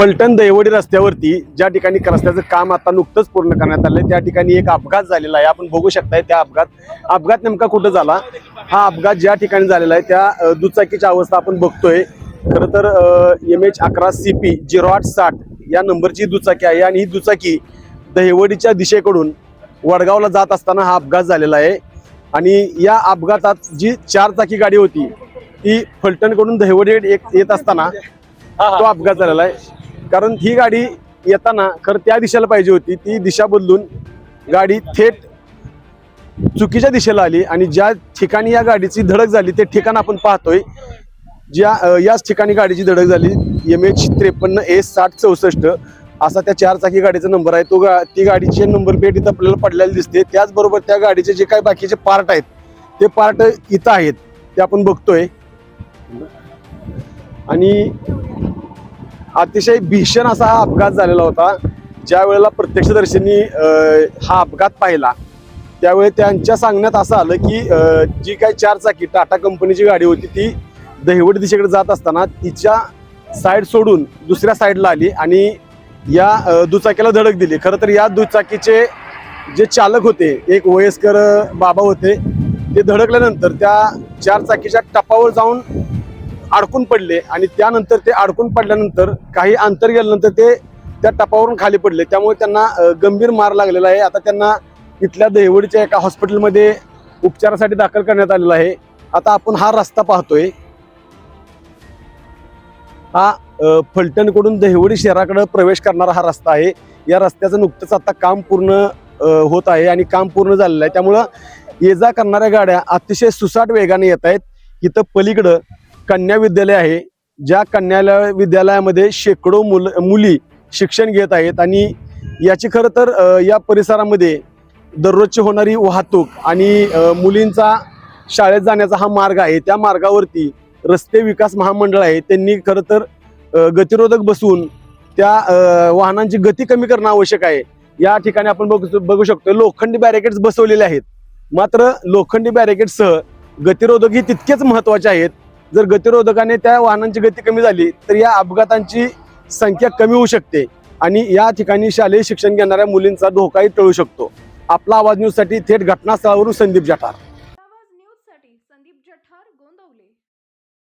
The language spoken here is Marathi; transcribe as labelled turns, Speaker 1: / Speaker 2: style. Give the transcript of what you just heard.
Speaker 1: फलटण दहिवडी रस्त्यावरती ज्या ठिकाणी रस्त्याचं काम आता नुकतंच पूर्ण करण्यात आलंय त्या ठिकाणी एक अपघात झालेला आहे। आपण बघू शकताय त्या अपघात नेमका कुठं झाला। हा अपघात ज्या ठिकाणी झालेला आहे त्या दुचाकीची अवस्था आपण बघतोय। खरं तर MH11CP 0860 या नंबरची दुचाकी आहे आणि ही दुचाकी दहिवडीच्या दिशेकडून वडगावला जात असताना हा अपघात झालेला आहे। आणि या अपघातात जी 4 चाकी गाडी होती ती फलटणकडून दहिवडी येत असताना तो अपघात झालेला आहे। कारण ही गाडी येताना खरं त्या दिशेला पाहिजे होती, ती दिशा बदलून गाडी थेट चुकीच्या दिशेला आली आणि ज्या ठिकाणी या गाडीची धडक झाली ते ठिकाण आपण पाहतोय। याच ठिकाणी गाडीची धडक झाली। MH53A6064 असा त्या 4 चाकी गाडीचा नंबर आहे। ती गाडीची नंबर प्लेट इथं आपल्याला पडलेली दिसते। त्याचबरोबर त्या गाडीचे जे काही बाकीचे पार्ट आहेत ते पार्ट इथं आहेत ते आपण बघतोय। आणि अतिशय भीषण असा हा अपघात झालेला होता। ज्या वेळेला प्रत्यक्षदर्शींनी हा अपघात पाहिला त्यावेळी त्यांच्या सांगण्यात असं आलं की जी काही 4 चाकी टाटा कंपनीची गाडी होती ती दहिवडी दिशेकडे जात असताना तिच्या साईड सोडून दुसऱ्या साईडला आली आणि या दुचाकीला धडक दिली। खरं तर या दुचाकीचे जे चालक होते एक वयस्कर बाबा होते, ते धडकल्यानंतर त्या 4 चाकीच्या टपावर जाऊन अडकून पडले आणि त्यानंतर ते अडकून पडल्यानंतर काही अंतर गेल्यानंतर ते त्या टपावरून खाली पडले। त्यामुळे त्यांना गंभीर मार लागलेला आहे। आता त्यांना इथल्या दहिवडीच्या एका हॉस्पिटलमध्ये उपचारासाठी दाखल करण्यात आलेला आहे। आता आपण हा रस्ता पाहतोय, हा फलटणकडून दहिवडी शहराकडे प्रवेश करणारा हा रस्ता आहे। या रस्त्याचं नुकतंच आता काम पूर्ण होत आहे आणि काम पूर्ण झालेलं आहे। त्यामुळं ये जा करणाऱ्या गाड्या अतिशय सुसाट वेगाने येत आहेत। इथं पलीकडं कन्या विद्यालय आहे, ज्या कन्या विद्यालयामध्ये शेकडो मुली शिक्षण घेत आहेत आणि याची खरं तर या परिसरामध्ये दररोजची होणारी वाहतूक आणि मुलींचा शाळेत जाण्याचा हा मार्ग आहे। त्या मार्गावरती रस्ते विकास महामंडळ आहे, त्यांनी खरं तर गतिरोधक बसवून त्या वाहनांची गती कमी करणं आवश्यक आहे। या ठिकाणी आपण बघू शकतो लोखंडी बॅरिकेड्स बसवलेले आहेत, मात्र लोखंडी बॅरिकेड्ससह गतिरोधकही तितकेच महत्त्वाचे आहेत। जर गतिरोधकाने त्या वाहनांची गती कमी झाली तर या अपघातांची संख्या कमी होऊ शकते आणि या ठिकाणी शालेय शिक्षण घेणाऱ्या मुलींचा धोकाही टळू शकतो। आपला आवाज न्यूजसाठी थेट घटनास्थळावरून संदीप जाटार।